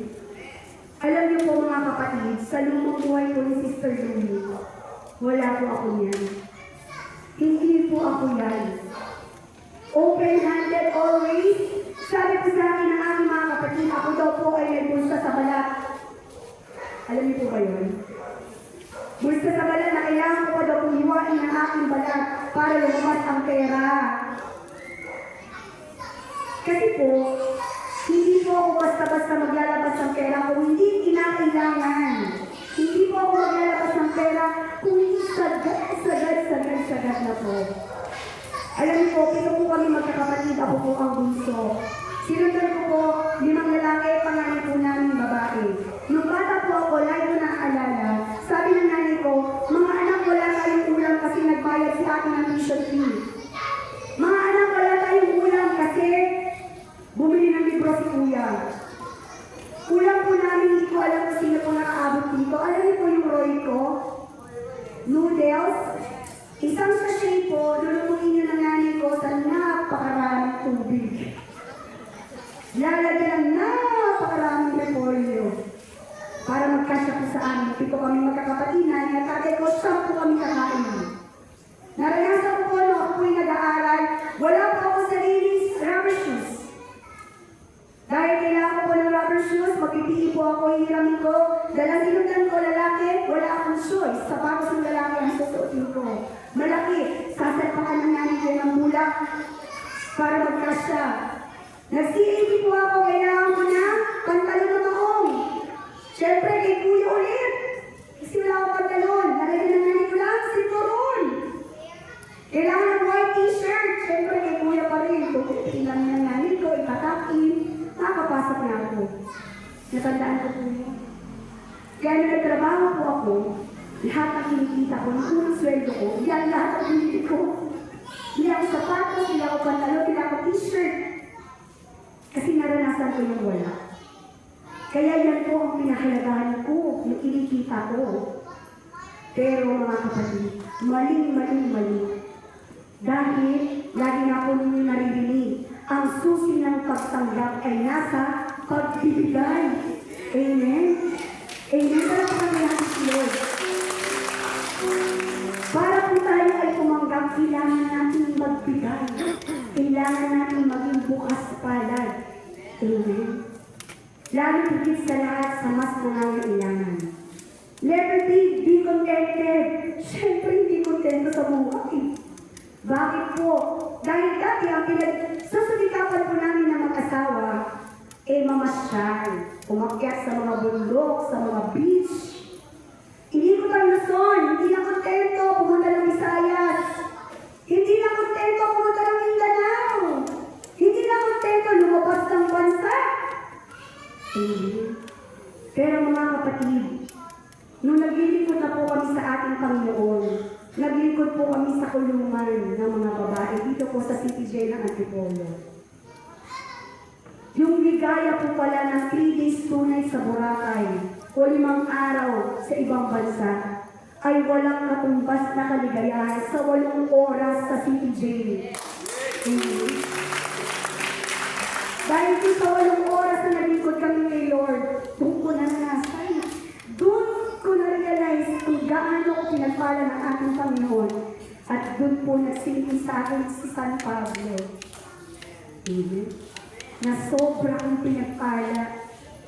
Alam niyo po mga kapatid, sa lumang buhay po ni Sister Lumi, wala po ako niyan. Hindi po ako yan. Open-handed always. Sabi po sa akin ng aking mga kapatid, ako daw po ay may bulsa sa balat. Alam niyo po ba yun? Bulsa sa balat na kailangan ko pa daw pong hiwain ng aking balat para lumabas ang pera. Kasi po, hindi po ako basta-basta maglalabas ng pera kung hindi kinakailangan. Hindi po ako maglalabas ng pera kung hindi sagad na po. Alam niyo po, pito po kami magkakapatid, ako po ang bunso. Sinundan ko po, 5 lalaki, panganay po namin babae. Nung bata po ako, lagi ko naaalala, sabi ng nanay ko, mga anak, wala tayong ulam kasi nagbayad si akin ng tuition fee. Mga anak, wala tayong ulam kasi bumili ng libro si kuya. Ulam po namin, hindi ko alam kung sino po nakaabot dito. Alam niyo po yung Roy ko? Noodles. Isang sachet po, lulutuin niyo ng nanay ko sa napakaraming tubig. Lalagyan ng napakaraming repolyo para magkasya po sa amin. Pito kami magkakapatid na yung tatay ko, 10 po kami kakain. Naranasan ko po no, ako po'y nag-aaral, wala pa ako sariling rubber shoes. Dahil kailangan ko po ng rubber shoes, magpipili po ako, hihiramin ko, dalang sinutan ko lalaki, wala akong choice. Sapatos ng lalaki ang susuotin ko. Malaki, sasalpakan ng nanay ko ng bulak para magkasya. Nag-CAT po ako, kailangan ko na pantalon na maong. Siyempre, kay kuya ulit. Kasi wala akong pantalon. Nalagyan ng nanay ko lang, sinturon. Kailangan ng white t-shirt. Siyempre, kay kuya pa rin. Tukutin lang ng nanay ko, ipatakin. Nakapasok na ako. Natandaan ko po yun. Kaya nagtrabaho po ako, lahat ang kinikita ko, ng unang sweldo ko, yan lahat ang binili ko. Hindi ako sapatos, hindi ako pantalon, hindi ako t-shirt. Kasi naranasan ko yung wala. Kaya yan po ang pinahalagahan ko, yung kinikita ko. Pero mga kapatid, mali. Dahil, lagi na po ninyo naririnig, ang susi ng pagtanggap ay nasa pagbibigay. Amen? Amen? Para po kami natin si Lord. Para po tayo ay tumanggap, kailangan natin magbigay. Kailangan natin maging bukas palad. Amen? Lalo higit sa lahat sa mas nangangailangan. Never be contented. Siyempre, hindi kontento sa buhay. Bakit po? Dahil dati ang susumikapan po namin na mag-asawa, mamasyal, umakyat sa mga bundok, sa mga beach. Hindi ko tayo Luzon, hindi na kontento, pumunta ng Visayas. Hindi na kontento, pumunta ng Mindanao. Hindi na kontento, lumabas ng Amen. Pero mga kapatid, nung naglilingkod na po kami sa ating Panginoon, naglingkod po kami sa kulungan ng mga babae dito po sa City Jail ng Antipolo. Yung ligaya po pala ng 3 days tunay sa Boracay o 5 araw sa ibang bansa ay walang katumbas na kaligayahan sa 8 oras sa City Jail. Amen. Dahil po sa 8 oras na naglingkod kami kay Lord, doon ko naranasan. Doon ko na-realize kung gaano ko pinagpala ng ating Panginoon. At doon po nagsilbi sa akin si San Pablo. Amen. Na sobra kong pinagpala.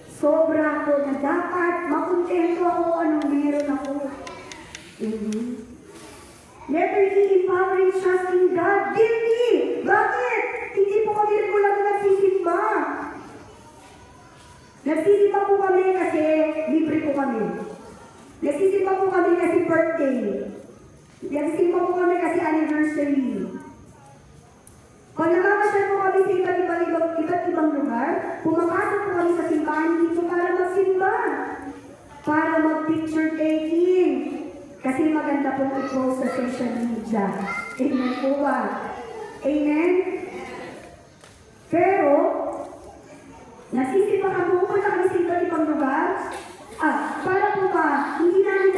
Sobra ako na dapat makontento ako anong meron ako. Amen. Never he empowering trust in God. Guilty! Bakit? Hindi po kami regular na nagsisimba. Nagsisimba po kami kasi libre po kami. Nagsisimba po kami kasi birthday. Nagsisimba po kami kasi anniversary. Pag namamasyal po kami sa iba't ibang lugar, pumapasok po kami sa simbahan dito para magsimba. Para mag-picture taking. Kasi maganda pong i-post sa social media. Amen po ba? Amen? Pero, nasisipa ka po kung kami sa iba't ibang lugar. Para po ba, hindi namin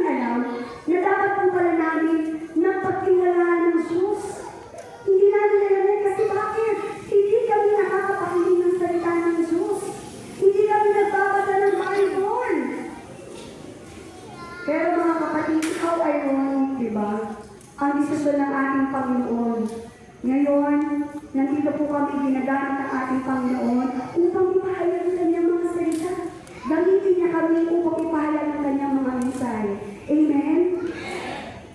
alam na dapat po pala namin napagtiwalaan ng Diyos. Hindi namin alam yan kasi bakit? Hindi kami nakakapakinig ng salita ng Diyos. Hindi kami nagbabasa ng Bible. Pero mga kapatid, how ironic, di ba? Ang desisyon ng ating Panginoon. Ngayon, nandito po kami ginagamit ng ating Panginoon upang ipahayag ng kanyang mga salita. Gamitin niya kami upang ipahayag ng kanyang mga mensahe. Amen?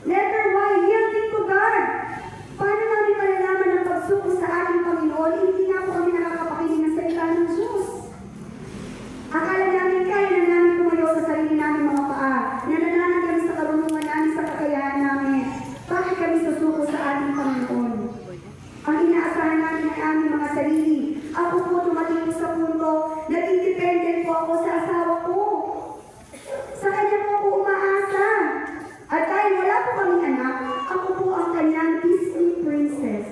Letter Y, yielding to God. Paano namin malalaman ang pagsuko sa ating Panginoon? Hindi na po kami nakakapakinig ng salita ng Diyos. Akala namin kaya na namin tumayo sa sarili namin mga paa. Nanananan kami sa karunungan namin, sa kakayahan namin. Bakit kami susuko sa ating Panginoon? Ang inaasahan namin ay aming mga sarili. Ako po tumating sa punto, naging dependent po ako sa asawa ko. Sa kanya po ako umaasa. At dahil wala po kaming anak, ako po ang kanyang Disney princess.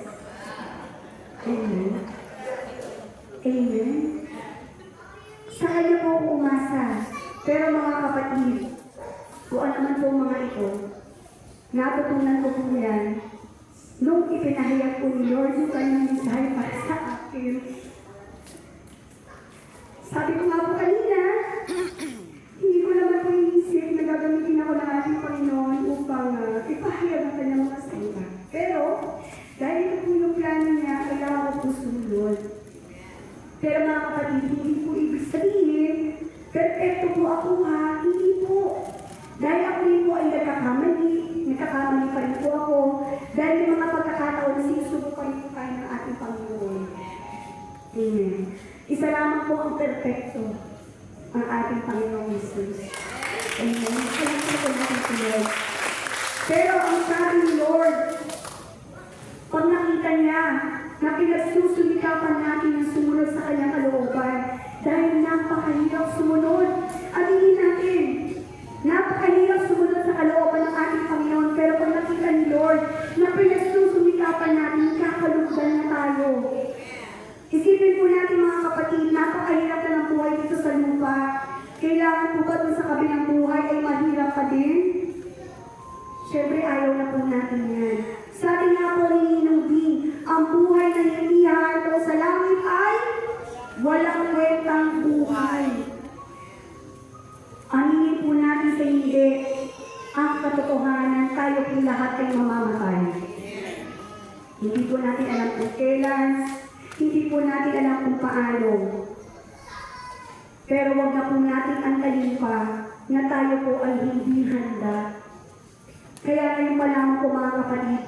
Amen. Amen. Sa kanya po ako umasa. Pero mga kapatid, kung ano man po mga ito, natutunan ko po yan nung ipinahayag ko ni Lord yung kanyang mensahe para sa akin. Sabi ko nga po kanina, hindi ko naman po iisip na gagamitin ako ng ating Panginoon upang ipahayag ang kanyang mga salita. Pero, dahil ito po yung plano niya, kailangan ko po sumunod. Pero mga kapatid, hindi po ibig sabihin, perfecto po ako ha, hindi po. Dahil ako rin po ay nagkakamali pa rin po ako. Dahil yung mga pagkakataon na sinusubo pa rin po tayo ng ating Panginoon. Amen. Isa lamang po ang perfecto, ang ating Panginoong Jesus. Amen. Salamat po Lord. Pero ang sabi ni Lord, pag nakita niya na pinagsusumikapan natin ang sumunod sa kanyang kalooban, dahil napakahirap sumunod, aminin natin, napakahirap sumunod sa kalooban ng ating Panginoon, pero pag nakita ni Lord na pinagsusumikapan natin, kakalugdan na tayo. Isipin po natin mga kapatid, napakahirap na ng buhay dito sa lupa. Kailangan po ba dun sa kabilang buhay ay mahirap pa din? Siyempre ayaw na po natin yan. Sabi nga po ni Ninong B, ang buhay na hindi haharto sa langit ay walang kwentang buhay. Aminin po natin sa hindi ang katotohanan, tayo po lahat ay mamamatay. Hindi po natin alam kung kailan, hindi po natin alam kung paano. Pero wag na po natin antayin pa na tayo po ay hindi handa. Kaya ngayon pa lamang po mga kapatid,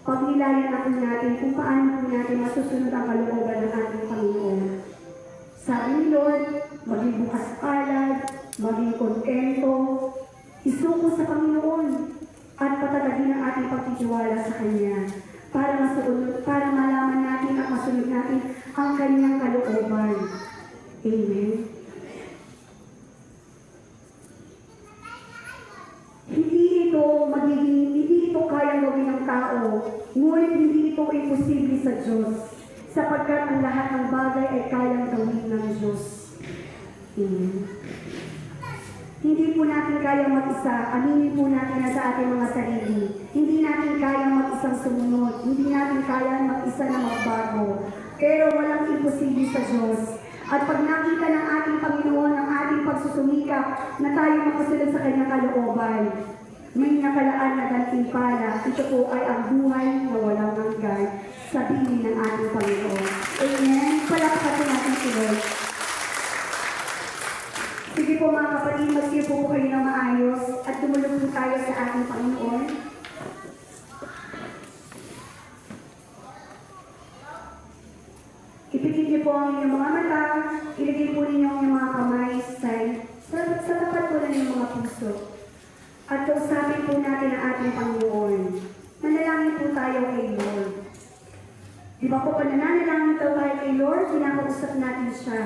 pagnilayan na po natin kung paano po natin masusunod ang kalooban ng ating Panginoon. Sabi ni Lord, maging bukas palad, maging kontento, isuko sa Panginoon, at patatagin ang ating pagtitiwala sa Kanya para malaman natin at masunod natin ang Kanyang kalooban. Amen. sa Diyos, sapagkat ang lahat ng bagay ay kayang gawin ng Diyos. Hindi po natin kayang mag-isa, aminin po natin na sa ating mga sarili. Hindi natin kayang mag-isang sumunod, hindi natin kayang mag-isa na magbago. Pero walang imposible sa Diyos. At pag nakita ng ating Panginoon ang ating pagsusumikap na tayo makasunod sa kanyang kalooban, may nakalaan na gantimpala. Ito po ay ang buhay na walang hanggan sa bingin ng ating Panginoon. Amen. Palakpakan po natin si Lord. Sige po mga kapatid, magsiyo po kayo na maayos at tumulong po tayo sa ating Panginoon. Ipikit niyo po ang inyong mga mata, ilagay po ninyo ang inyong mga kamay sa tapat po ng inyong mga puso. At kausapin po natin ang ating Panginoon. Manalangin po tayo kay Lord. Di ba po pananalangin tayo kay Lord, kinakausap natin siya.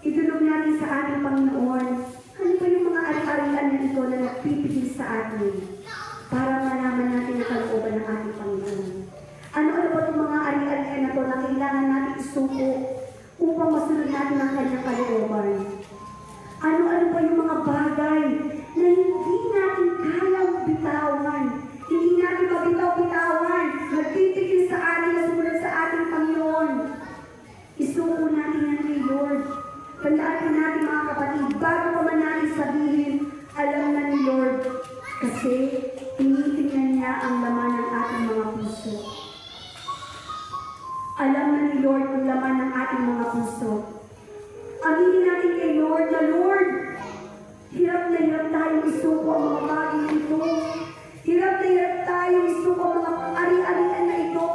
Idulog natin sa ating Panginoon, ano ba yung mga ari-arian na ito na nagpipigil sa atin para malaman natin ang kalooban ng ating Panginoon. Ano-ano ba itong mga ari-arian na ito na kailangan natin isuko upang masunod natin ang kanyang kalooban? Ano-ano ba yung mga bagay na hindi natin kayang bitawan? Hindi natin mabitaw-bitawan, nagpipigil sa atin na sumunod sa ating Panginoon. Isuko natin yan kay Lord. Tandaan po natin mga kapatid, bago pa man natin sabihin, alam na ni Lord. Kasi tinitingnan niya ang laman ng ating mga puso. Alam na ni Lord ang laman ng ating mga puso. Aminin natin kay Lord na Lord, hirap na hirap tayong isuko ang mga bagay na ito. Hirap na hirap tayong isuko ang mga ari-arian na ito.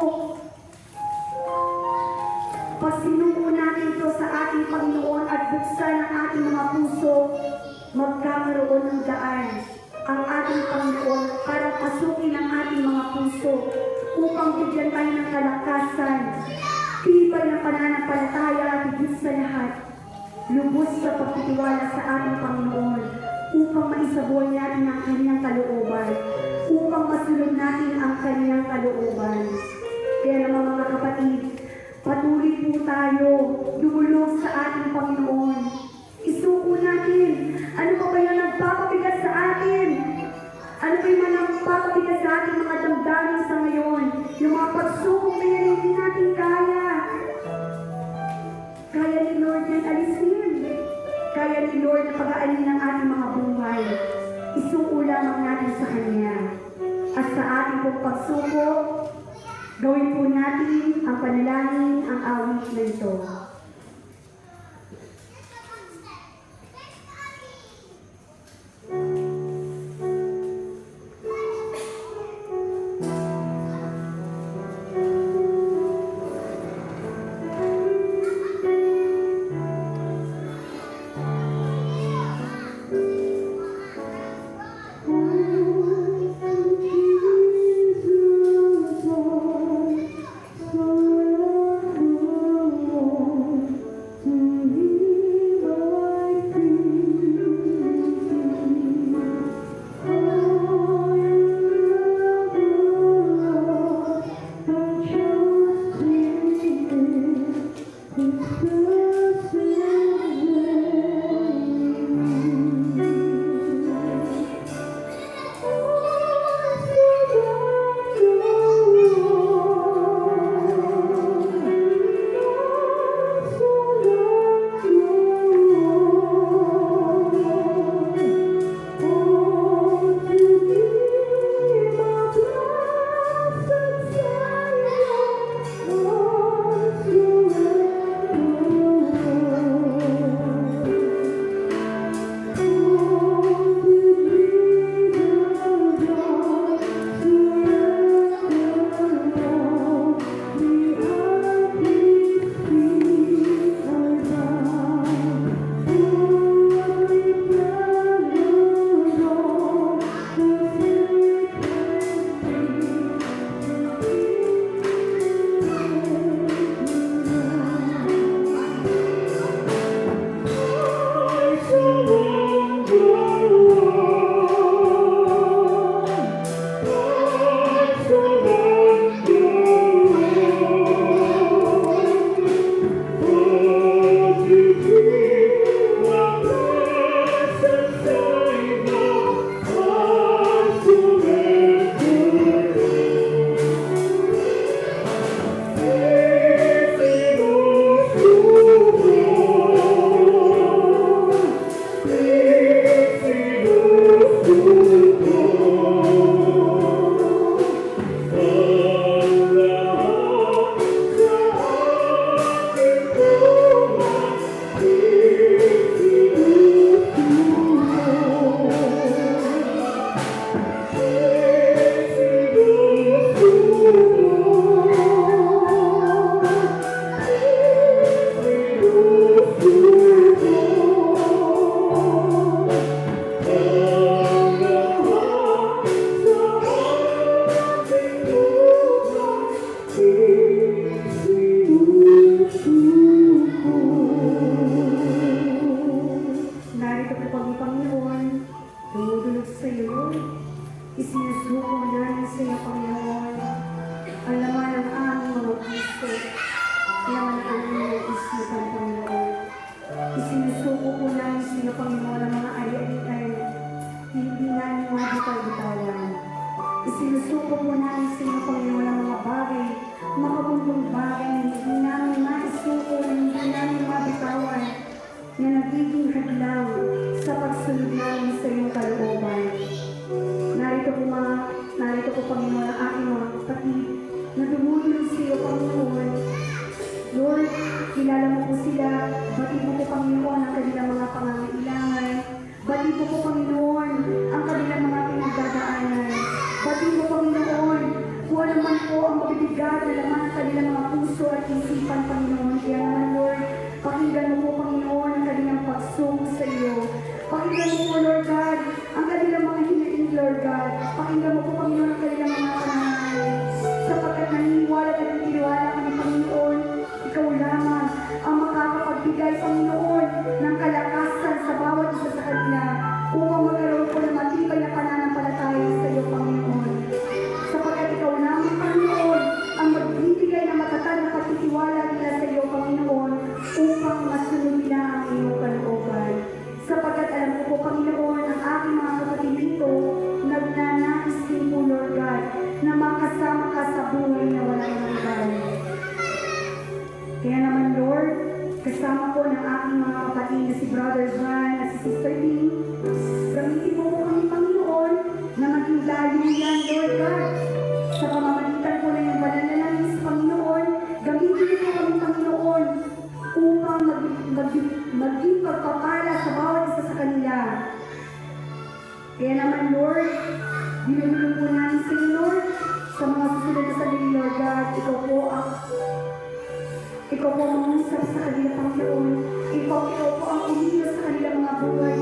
Pasinuko natin ito sa ating Panginoon at buksan ang ating mga puso, magkakaroon ng daan ang ating Panginoon para pasukin ang ating mga puso upang bigyan tayo ng kalakasan, tibay ng pananampalataya at higit sa lahat, lubos sa pagtitiwala sa ating Panginoon upang maisabuhay natin ang kanyang kalooban, upang masunod natin ang kanyang kalooban. Kaya naman mga kapatid, patuloy po tayo, dumulog sa ating Panginoon. Isuko natin, ano pa ba yung nagpapabigat sa atin? Ano ba yung nagpapabigat sa ating mga damdamin sa ngayon? Yung mga pagsubok na yan, hindi natin kaya. Kaya ni Lord yan alisin. Kaya ni Lord na pag-aalin ng ating mga buhay. Isuko lamang natin sa Kanya. At sa ating pong pagsuko, gawin po natin ang panalangin, ang awit na ito. Oh Isinusuko po namin sa iyo, Panginoon, ang mga ari-arian. Hindi namin mabitaw-bitawan. Isinusuko po namin sa iyo, Panginoon, ang mga bagay, makabundong bagay na hindi namin maisuko, na hindi namin mabitawan, na nagiging hadlang sa pagsunod namin sa iyong kalooban. Narito po, Panginoon, ang aking mga kapatid na dumudulog sa iyo, Panginoon. Lord, kilala mo po sila. Bati mo po, Panginoon, ang kanilang mga pangangailangan. Bati mo po, Panginoon, ang kanilang mga pinagdadaanan. Bati mo, Panginoon, kung ano man po ang mabibigat na laman ng kanilang mga puso at isipan, Panginoon. Kaya naman, Lord, pakinggan mo po, Panginoon, ang kanilang pagsungo sa iyo. Pakinggan mo po, Lord God, ang kanilang mga hinaing, Lord God. Pakinggan mo po, Panginoon, ang kanilang mga panangalan. Sapagkat naniniwala at naniniwala kami, Panginoon, ikaw lamang ang makakapagbigay, Panginoon, ng kalakasan sa bawat isa sa kanila upang magkaroon po ng matibay na pananampalataya sa iyo, Panginoon. Sapagkat ikaw lamang, Panginoon, ang magbibigay ng matatag na pagtitiwala nila sa iyo, Panginoon, upang masunod nila ang iyong kalooban. Sapagkat alam ko po, Panginoon, ang aking mga kapatid dito, nagnanais din po, Lord God, na makasama ka sa buhay na walang hanggan. Kaya naman, Lord, kasama po ng aking mga kapatid na si Brother John at si Sister Lee, gamitin mo po kami, Panginoon, na maging daluyan, Lord God, sa pamamagitan po ng iyong banal na langis, Panginoon. Gamitin mo po kami, Panginoon, upang maging pagpapala sa bawat isa sa kanila. Kaya naman, Lord, binulong po namin sa iyo, Lord, sa mga susunod na sarili, Lord God, ikaw po ang mangusap sa kanila, Panginoon. Ikaw po ang umilos sa kanila mga buhay,